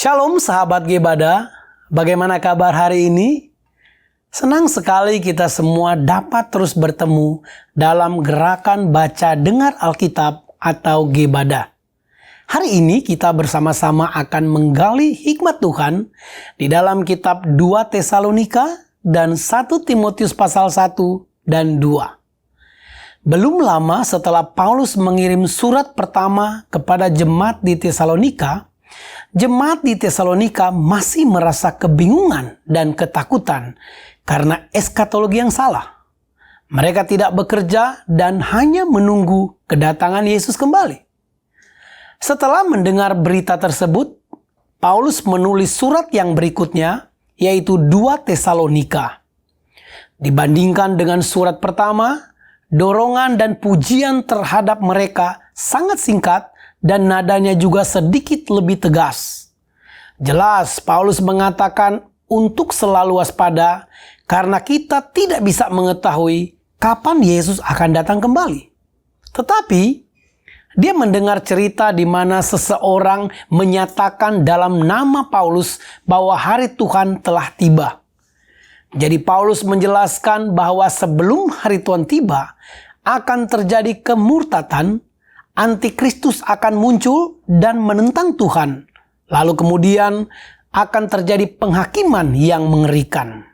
Shalom sahabat Gebada, bagaimana kabar hari ini? Senang sekali kita semua dapat terus bertemu dalam gerakan baca dengar Alkitab atau Gebada. Hari ini kita bersama-sama akan menggali hikmat Tuhan di dalam kitab 2 Tesalonika dan 1 Timotius pasal 1 dan 2. Belum lama setelah Paulus mengirim surat pertama kepada jemaat di Tesalonika, jemaat di Tesalonika masih merasa kebingungan dan ketakutan karena eskatologi yang salah. Mereka tidak bekerja dan hanya menunggu kedatangan Yesus kembali. Setelah mendengar berita tersebut, Paulus menulis surat yang berikutnya, yaitu 2 Tesalonika. Dibandingkan dengan surat pertama, dorongan dan pujian terhadap mereka sangat singkat dan nadanya juga sedikit lebih tegas. Jelas Paulus mengatakan untuk selalu waspada karena kita tidak bisa mengetahui kapan Yesus akan datang kembali. Tetapi dia mendengar cerita di mana seseorang menyatakan dalam nama Paulus bahwa hari Tuhan telah tiba. Jadi Paulus menjelaskan bahwa sebelum hari Tuhan tiba akan terjadi kemurtatan, antikristus akan muncul dan menentang Tuhan. Lalu kemudian akan terjadi penghakiman yang mengerikan.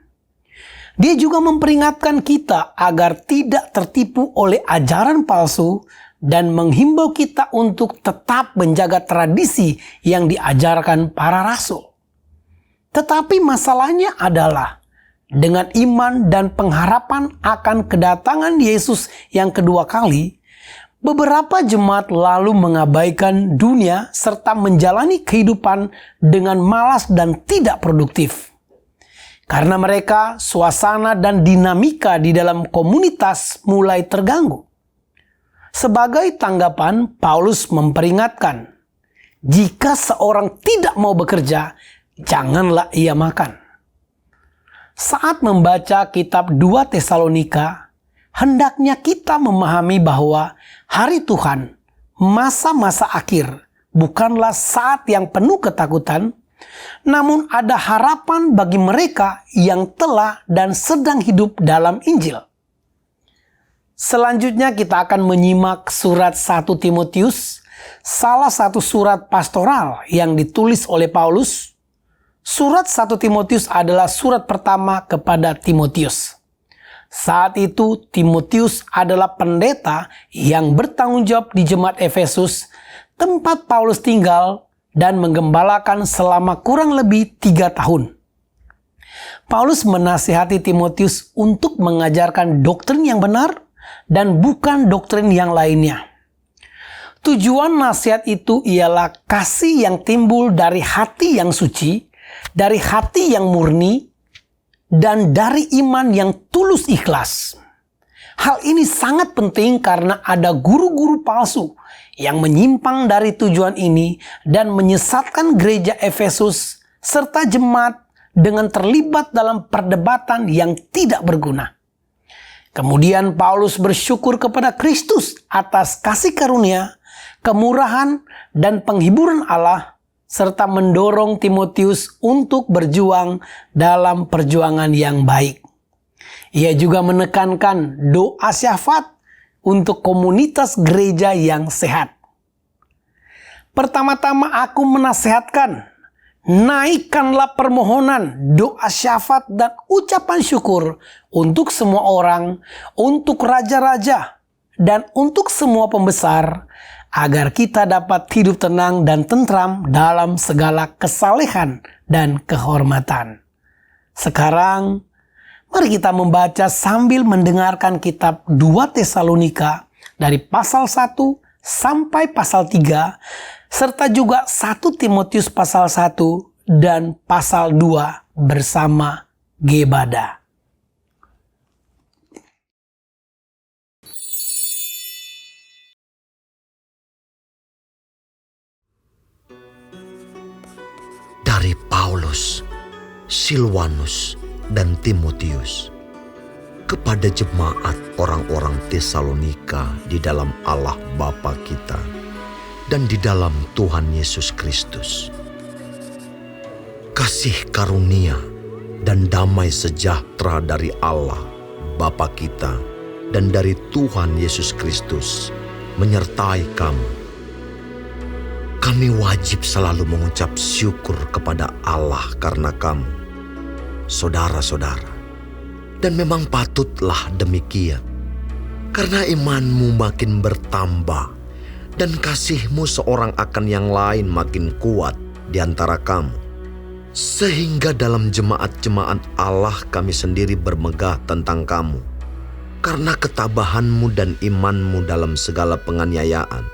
Dia juga memperingatkan kita agar tidak tertipu oleh ajaran palsu dan menghimbau kita untuk tetap menjaga tradisi yang diajarkan para rasul. Tetapi masalahnya adalah dengan iman dan pengharapan akan kedatangan Yesus yang kedua kali, beberapa jemaat lalu mengabaikan dunia serta menjalani kehidupan dengan malas dan tidak produktif. Karena mereka, suasana dan dinamika di dalam komunitas mulai terganggu. Sebagai tanggapan, Paulus memperingatkan, jika seorang tidak mau bekerja, janganlah ia makan. Saat membaca kitab 2 Tesalonika, hendaknya kita memahami bahwa hari Tuhan, masa-masa akhir, bukanlah saat yang penuh ketakutan, namun ada harapan bagi mereka yang telah dan sedang hidup dalam Injil. Selanjutnya kita akan menyimak surat 1 Timotius, salah satu surat pastoral yang ditulis oleh Paulus. Surat 1 Timotius adalah surat pertama kepada Timotius. Saat itu Timotius adalah pendeta yang bertanggung jawab di jemaat Efesus, tempat Paulus tinggal dan menggembalakan selama kurang lebih 3 tahun. Paulus menasihati Timotius untuk mengajarkan doktrin yang benar dan bukan doktrin yang lainnya. Tujuan nasihat itu ialah kasih yang timbul dari hati yang suci, dari hati yang murni, dan dari iman yang tulus ikhlas. Hal ini sangat penting karena ada guru-guru palsu yang menyimpang dari tujuan ini dan menyesatkan gereja Efesus serta jemaat dengan terlibat dalam perdebatan yang tidak berguna. Kemudian Paulus bersyukur kepada Kristus atas kasih karunia, kemurahan, dan penghiburan Allah, serta mendorong Timotius untuk berjuang dalam perjuangan yang baik. Ia juga menekankan doa syafaat untuk komunitas gereja yang sehat. Pertama-tama aku menasihatkan, naikkanlah permohonan, doa syafaat dan ucapan syukur untuk semua orang, untuk raja-raja, dan untuk semua pembesar, agar kita dapat hidup tenang dan tentram dalam segala kesalehan dan kehormatan. Sekarang, mari kita membaca sambil mendengarkan kitab 2 Tesalonika dari pasal 1 sampai pasal 3, serta juga 1 Timotius pasal 1 dan pasal 2 bersama Gebada. Dari Paulus, Silwanus, dan Timotius, kepada jemaat orang-orang Tesalonika di dalam Allah Bapa kita dan di dalam Tuhan Yesus Kristus. kasih karunia dan damai sejahtera dari Allah Bapa kita dan dari Tuhan Yesus Kristus menyertai kamu. Kami wajib selalu mengucap syukur kepada Allah karena kamu, saudara-saudara. Dan memang patutlah demikian, karena imanmu makin bertambah dan kasihmu seorang akan yang lain makin kuat di antara kamu. Sehingga dalam jemaat-jemaat Allah kami sendiri bermegah tentang kamu, karena ketabahanmu dan imanmu dalam segala penganiayaan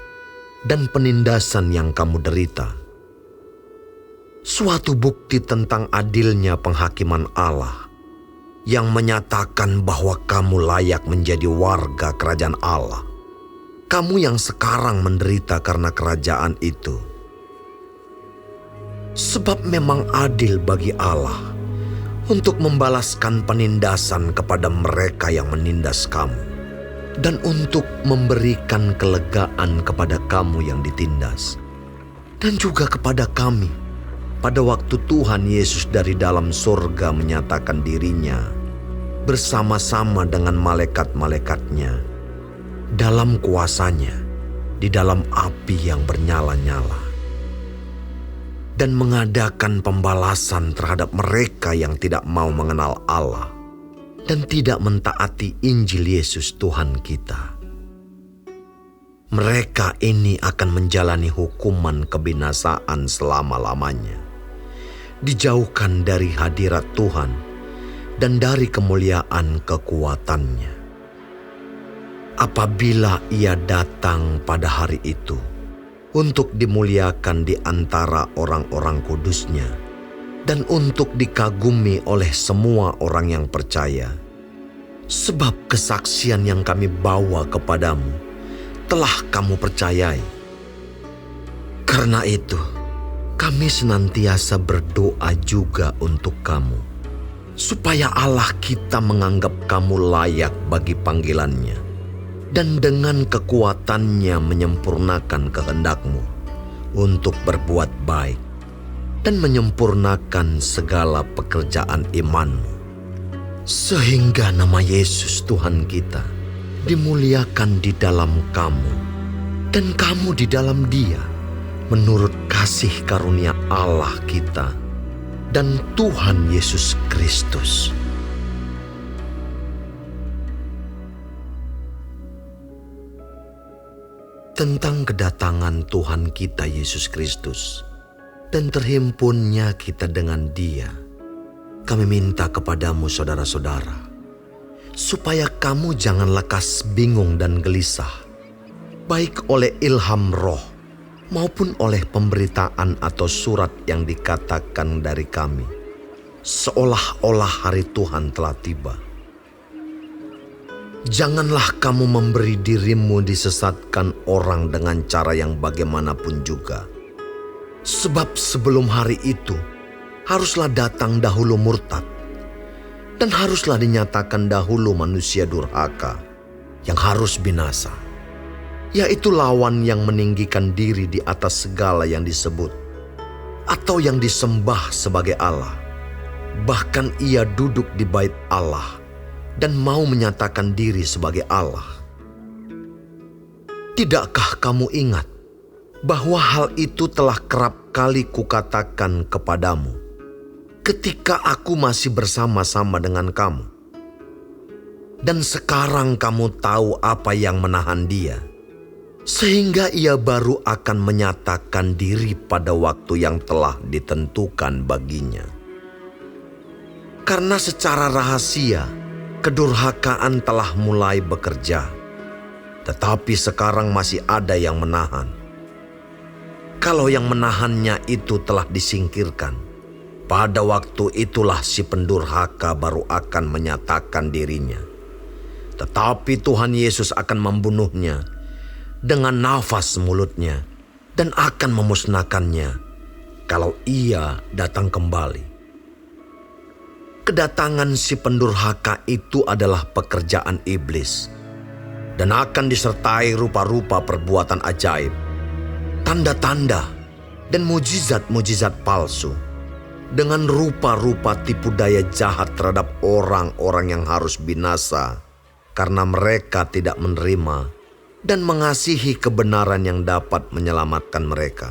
dan penindasan yang kamu derita. Suatu bukti tentang adilnya penghakiman Allah yang menyatakan bahwa kamu layak menjadi warga kerajaan Allah. Kamu yang sekarang menderita karena kerajaan itu. Sebab memang adil bagi Allah untuk membalaskan penindasan kepada mereka yang menindas kamu, dan untuk memberikan kelegaan kepada kamu yang ditindas, dan juga kepada kami pada waktu Tuhan Yesus dari dalam surga menyatakan dirinya bersama-sama dengan malaikat-malaikatnya dalam kuasanya di dalam api yang bernyala-nyala, dan mengadakan pembalasan terhadap mereka yang tidak mau mengenal Allah dan tidak mentaati Injil Yesus Tuhan kita. Mereka ini akan menjalani hukuman kebinasaan selama-lamanya, dijauhkan dari hadirat Tuhan dan dari kemuliaan kekuatannya. Apabila Ia datang pada hari itu untuk dimuliakan di antara orang-orang kudusnya dan untuk dikagumi oleh semua orang yang percaya, sebab kesaksian yang kami bawa kepadamu telah kamu percayai. Karena itu, kami senantiasa berdoa juga untuk kamu, supaya Allah kita menganggap kamu layak bagi panggilannya, dan dengan kekuatannya menyempurnakan kehendakmu untuk berbuat baik dan menyempurnakan segala pekerjaan imanmu, sehingga nama Yesus Tuhan kita dimuliakan di dalam kamu dan kamu di dalam Dia, menurut kasih karunia Allah kita dan Tuhan Yesus Kristus. Tentang kedatangan Tuhan kita Yesus Kristus dan terhimpunnya kita dengan Dia, kami minta kepadamu saudara-saudara, supaya kamu jangan lekas bingung dan gelisah, baik oleh ilham roh maupun oleh pemberitaan atau surat yang dikatakan dari kami, seolah-olah hari Tuhan telah tiba. Janganlah kamu memberi dirimu disesatkan orang dengan cara yang bagaimanapun juga. Sebab sebelum hari itu, haruslah datang dahulu murtad, dan haruslah dinyatakan dahulu manusia durhaka yang harus binasa, yaitu lawan yang meninggikan diri di atas segala yang disebut atau yang disembah sebagai Allah. Bahkan ia duduk di bait Allah dan mau menyatakan diri sebagai Allah. Tidakkah kamu ingat bahwa hal itu telah kerap kali kukatakan kepadamu ketika aku masih bersama-sama dengan kamu? Dan sekarang kamu tahu apa yang menahan dia, sehingga ia baru akan menyatakan diri pada waktu yang telah ditentukan baginya. Karena secara rahasia kedurhakaan telah mulai bekerja, tetapi sekarang masih ada yang menahan. Kalau yang menahannya itu telah disingkirkan, pada waktu itulah si pendurhaka baru akan menyatakan dirinya. Tetapi Tuhan Yesus akan membunuhnya dengan nafas mulutnya dan akan memusnahkannya kalau ia datang kembali. Kedatangan si pendurhaka itu adalah pekerjaan iblis dan akan disertai rupa-rupa perbuatan ajaib, tanda-tanda dan mujizat-mujizat palsu, dengan rupa-rupa tipu daya jahat terhadap orang-orang yang harus binasa, karena mereka tidak menerima dan mengasihi kebenaran yang dapat menyelamatkan mereka.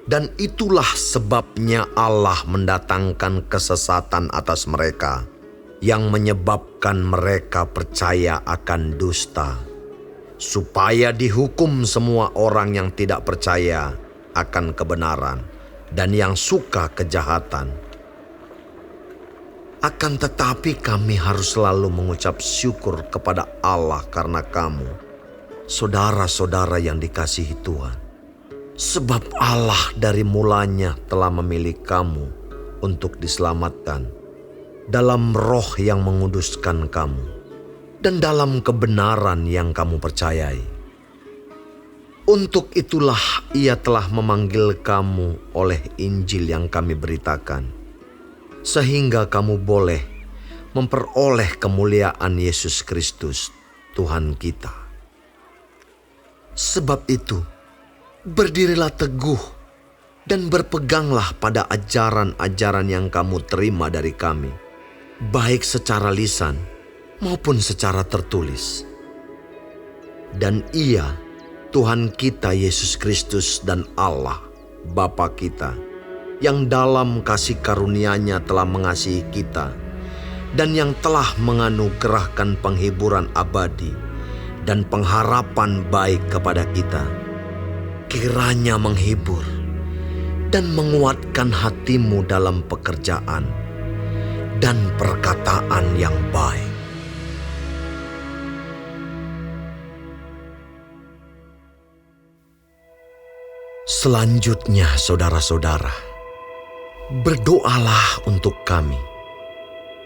Dan itulah sebabnya Allah mendatangkan kesesatan atas mereka, yang menyebabkan mereka percaya akan dusta, supaya dihukum semua orang yang tidak percaya akan kebenaran dan yang suka kejahatan. Akan tetapi kami harus selalu mengucap syukur kepada Allah karena kamu, saudara-saudara yang dikasihi Tuhan. Sebab Allah dari mulanya telah memilih kamu untuk diselamatkan dalam roh yang menguduskan kamu dan dalam kebenaran yang kamu percayai. Untuk itulah Ia telah memanggil kamu oleh Injil yang kami beritakan, sehingga kamu boleh memperoleh kemuliaan Yesus Kristus, Tuhan kita. Sebab itu, berdirilah teguh dan berpeganglah pada ajaran-ajaran yang kamu terima dari kami, baik secara lisan maupun secara tertulis. Dan Ia, Tuhan kita Yesus Kristus dan Allah, Bapa kita, yang dalam kasih karunia-Nya telah mengasihi kita dan yang telah menganugerahkan penghiburan abadi dan pengharapan baik kepada kita, kiranya menghibur dan menguatkan hatimu dalam pekerjaan dan perkataan yang baik. Selanjutnya, saudara-saudara, berdoalah untuk kami,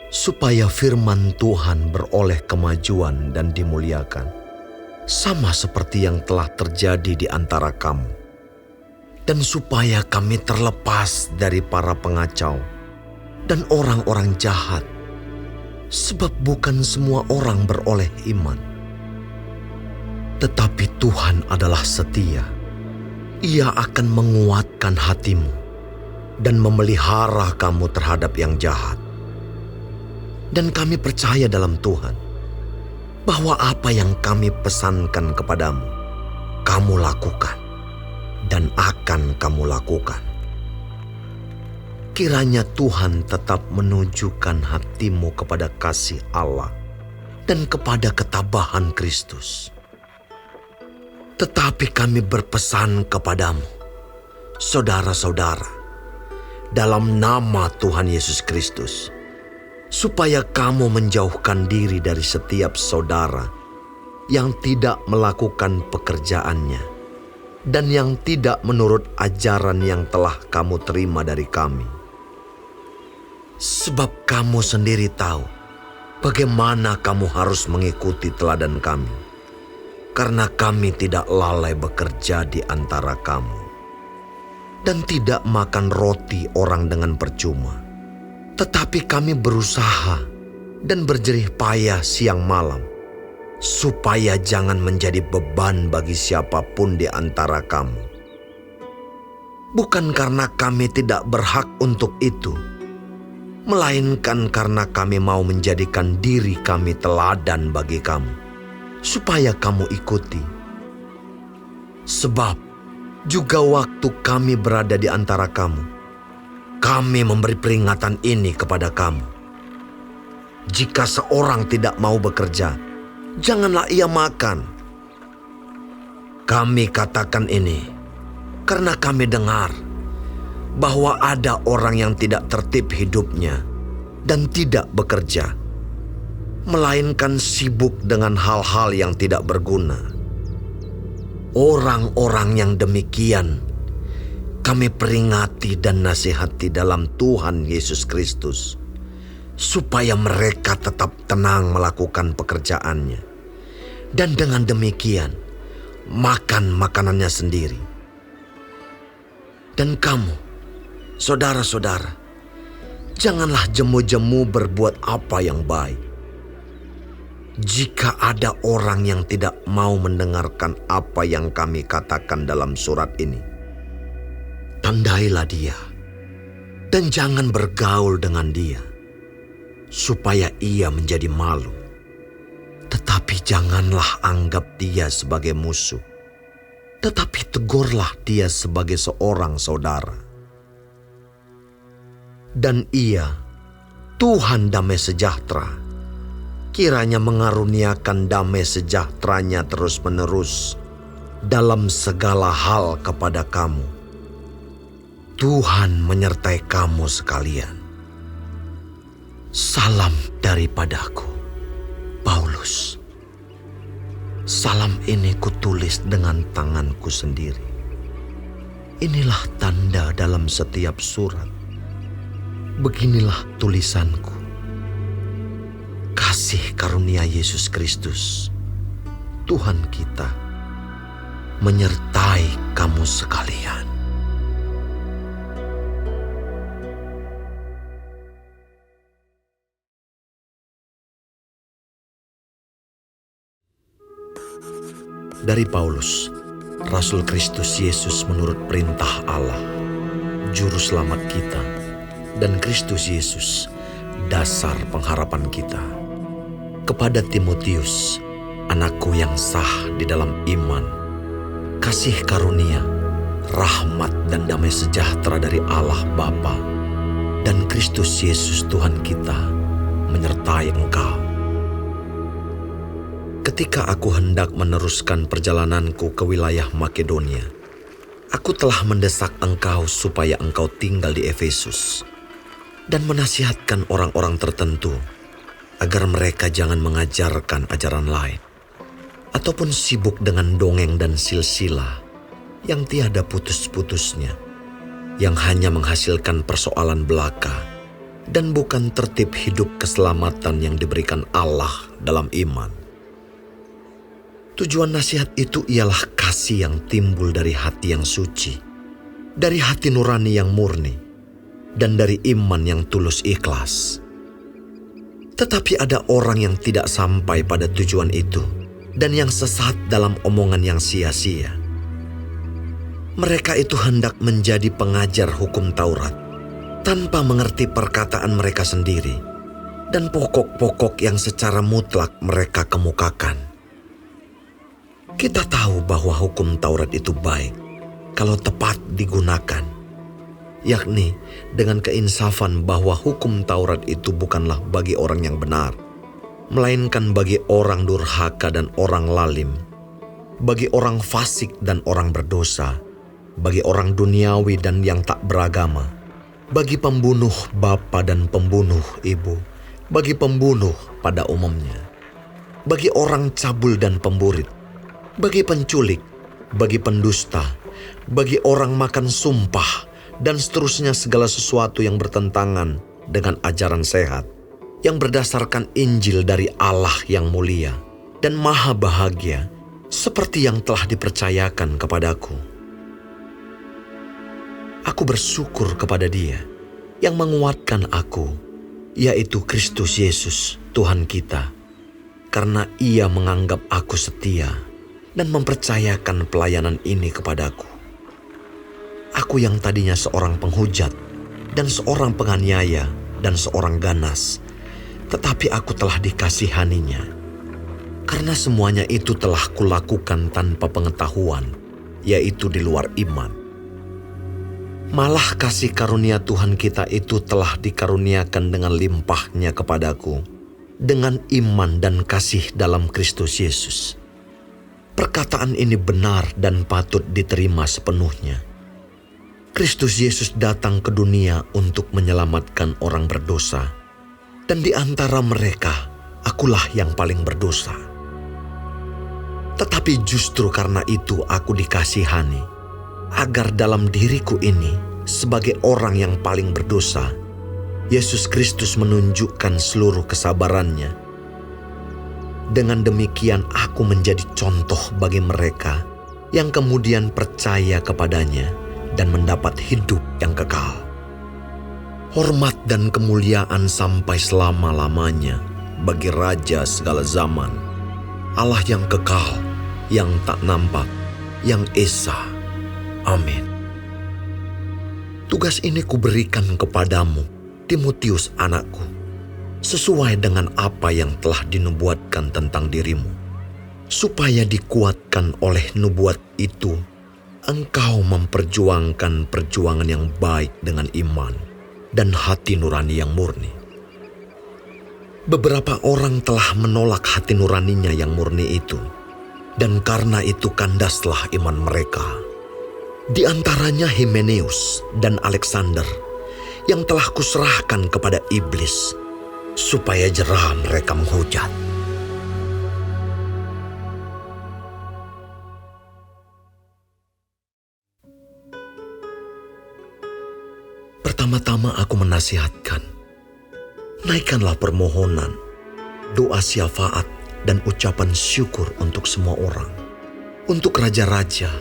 supaya firman Tuhan beroleh kemajuan dan dimuliakan, sama seperti yang telah terjadi di antara kamu, dan supaya kami terlepas dari para pengacau dan orang-orang jahat, sebab bukan semua orang beroleh iman. Tetapi Tuhan adalah setia. Ia akan menguatkan hatimu dan memelihara kamu terhadap yang jahat. Dan kami percaya dalam Tuhan, bahwa apa yang kami pesankan kepadamu, kamu lakukan dan akan kamu lakukan. Kiranya Tuhan tetap menunjukkan hatimu kepada kasih Allah dan kepada ketabahan Kristus. Tetapi kami berpesan kepadamu, saudara-saudara, dalam nama Tuhan Yesus Kristus, supaya kamu menjauhkan diri dari setiap saudara yang tidak melakukan pekerjaannya dan yang tidak menurut ajaran yang telah kamu terima dari kami. Sebab kamu sendiri tahu bagaimana kamu harus mengikuti teladan kami, karena kami tidak lalai bekerja di antara kamu dan tidak makan roti orang dengan percuma. Tetapi kami berusaha dan berjerih payah siang malam, supaya jangan menjadi beban bagi siapapun di antara kamu. Bukan karena kami tidak berhak untuk itu, melainkan karena kami mau menjadikan diri kami teladan bagi kamu, supaya kamu ikuti. Sebab juga waktu kami berada di antara kamu, kami memberi peringatan ini kepada kamu. Jika seorang tidak mau bekerja, janganlah ia makan. Kami katakan ini karena kami dengar bahwa ada orang yang tidak tertib hidupnya dan tidak bekerja, melainkan sibuk dengan hal-hal yang tidak berguna. Orang-orang yang demikian kami peringati dan nasihati dalam Tuhan Yesus Kristus, supaya mereka tetap tenang melakukan pekerjaannya, dan dengan demikian makan makanannya sendiri. Dan kamu, saudara-saudara, janganlah jemu-jemu berbuat apa yang baik. Jika ada orang yang tidak mau mendengarkan apa yang kami katakan dalam surat ini, tandailah dia Dan jangan bergaul dengan dia, supaya ia menjadi malu. Tetapi janganlah anggap dia sebagai musuh, tetapi tegurlah dia sebagai seorang saudara. Dan ia, Tuhan damai sejahtera, kiranya mengaruniakan damai sejahteranya terus-menerus dalam segala hal kepada kamu. Tuhan menyertai kamu sekalian. Salam daripadaku, Paulus. Salam ini kutulis dengan tanganku sendiri. Inilah tanda dalam setiap surat. Beginilah tulisanku. Kasih karunia Yesus Kristus, Tuhan kita, menyertai kamu sekalian. Dari Paulus, Rasul Kristus Yesus menurut perintah Allah, Juru Selamat kita, dan Kristus Yesus, dasar pengharapan kita. Kepada Timotius, anakku yang sah di dalam iman, kasih karunia, rahmat dan damai sejahtera dari Allah Bapa dan Kristus Yesus Tuhan kita menyertai engkau. Ketika aku hendak meneruskan perjalananku ke wilayah Makedonia, aku telah mendesak engkau supaya engkau tinggal di Efesus dan menasihatkan orang-orang tertentu agar mereka jangan mengajarkan ajaran lain ataupun sibuk dengan dongeng dan silsilah yang tiada putus-putusnya, yang hanya menghasilkan persoalan belaka dan bukan tertib hidup keselamatan yang diberikan Allah dalam iman. Tujuan nasihat itu ialah kasih yang timbul dari hati yang suci, dari hati nurani yang murni, dan dari iman yang tulus ikhlas. Tetapi ada orang yang tidak sampai pada tujuan itu dan yang sesat dalam omongan yang sia-sia. Mereka itu hendak menjadi pengajar hukum Taurat tanpa mengerti perkataan mereka sendiri dan pokok-pokok yang secara mutlak mereka kemukakan. Kita tahu bahwa hukum Taurat itu baik kalau tepat digunakan, yakni dengan keinsafan bahwa hukum Taurat itu bukanlah bagi orang yang benar, melainkan bagi orang durhaka dan orang lalim, bagi orang fasik dan orang berdosa, bagi orang duniawi dan yang tak beragama, bagi pembunuh bapa dan pembunuh ibu, bagi pembunuh pada umumnya, bagi orang cabul dan pemburit, bagi penculik, bagi pendusta, bagi orang makan sumpah, dan seterusnya segala sesuatu yang bertentangan dengan ajaran sehat, yang berdasarkan Injil dari Allah yang mulia dan maha bahagia, seperti yang telah dipercayakan kepadaku. Aku bersyukur kepada Dia yang menguatkan aku, yaitu Kristus Yesus, Tuhan kita, karena Ia menganggap aku setia dan mempercayakan pelayanan ini kepadaku. Aku yang tadinya seorang penghujat dan seorang penganiaya dan seorang ganas, tetapi aku telah dikasihaninya. Karena semuanya itu telah kulakukan tanpa pengetahuan, yaitu di luar iman. Malah kasih karunia Tuhan kita itu telah dikaruniakan dengan limpahnya kepadaku, dengan iman dan kasih dalam Kristus Yesus. Perkataan ini benar dan patut diterima sepenuhnya. Kristus Yesus datang ke dunia untuk menyelamatkan orang berdosa, dan di antara mereka, akulah yang paling berdosa. Tetapi justru karena itu aku dikasihani, agar dalam diriku ini, sebagai orang yang paling berdosa, Yesus Kristus menunjukkan seluruh kesabarannya. Dengan demikian aku menjadi contoh bagi mereka yang kemudian percaya kepadanya dan mendapat hidup yang kekal. Hormat dan kemuliaan sampai selama-lamanya bagi Raja segala zaman, Allah yang kekal, yang tak nampak, yang esa. Amin. Tugas ini kuberikan kepadamu, Timotius anakku, sesuai dengan apa yang telah dinubuatkan tentang dirimu, supaya dikuatkan oleh nubuat itu, engkau memperjuangkan perjuangan yang baik dengan iman dan hati nurani yang murni. Beberapa orang telah menolak hati nuraninya yang murni itu, dan karena itu kandaslah iman mereka. Di antaranya Himeneus dan Alexander, yang telah kuserahkan kepada iblis, supaya jera mereka menghujat. Pertama-tama aku menasihatkan, naikkanlah permohonan, doa syafaat, dan ucapan syukur untuk semua orang, untuk raja-raja,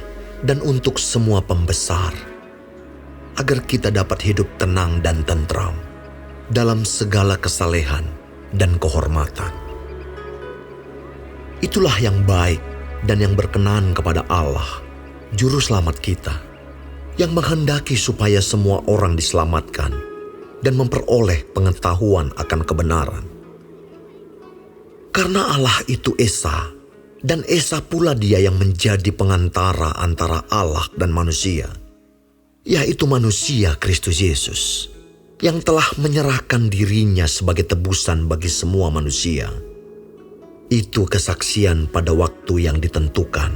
dan untuk semua pembesar, agar kita dapat hidup tenang dan tentram dalam segala kesalehan dan kehormatan. Itulah yang baik dan yang berkenan kepada Allah, Juru Selamat kita, yang menghendaki supaya semua orang diselamatkan dan memperoleh pengetahuan akan kebenaran. Karena Allah itu Esa, dan Esa pula Dia yang menjadi pengantara antara Allah dan manusia, yaitu manusia Kristus Yesus, yang telah menyerahkan dirinya sebagai tebusan bagi semua manusia. Itu kesaksian pada waktu yang ditentukan.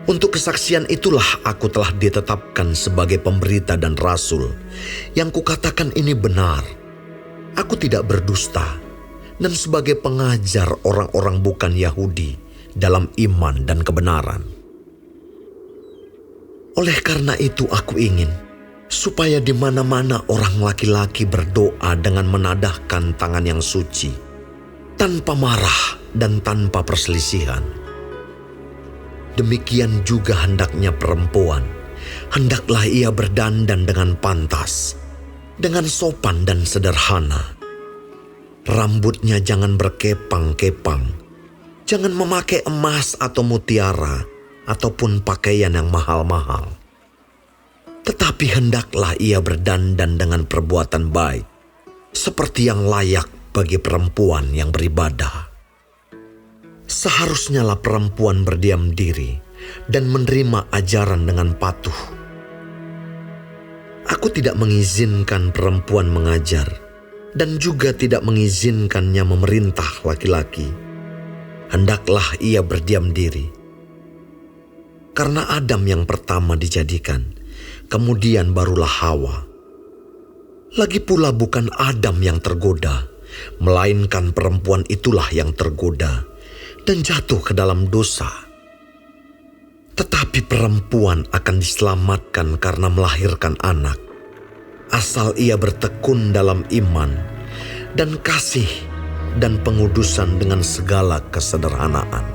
Untuk kesaksian itulah aku telah ditetapkan sebagai pemberita dan rasul, yang kukatakan ini benar. Aku tidak berdusta, dan sebagai pengajar orang-orang bukan Yahudi dalam iman dan kebenaran. Oleh karena itu aku ingin supaya di mana-mana orang laki-laki berdoa dengan menadahkan tangan yang suci, tanpa marah dan tanpa perselisihan. Demikian juga hendaknya perempuan, hendaklah ia berdandan dengan pantas, dengan sopan dan sederhana. Rambutnya jangan berkepang-kepang, jangan memakai emas atau mutiara, ataupun pakaian yang mahal-mahal. Tetapi hendaklah ia berdandan dengan perbuatan baik, seperti yang layak bagi perempuan yang beribadah. Seharusnyalah perempuan berdiam diri dan menerima ajaran dengan patuh. Aku tidak mengizinkan perempuan mengajar, dan juga tidak mengizinkannya memerintah laki-laki. Hendaklah ia berdiam diri. Karena Adam yang pertama dijadikan, kemudian barulah Hawa. Lagi pula bukan Adam yang tergoda, melainkan perempuan itulah yang tergoda dan jatuh ke dalam dosa. Tetapi perempuan akan diselamatkan karena melahirkan anak, asal ia bertekun dalam iman dan kasih dan pengudusan dengan segala kesederhanaan.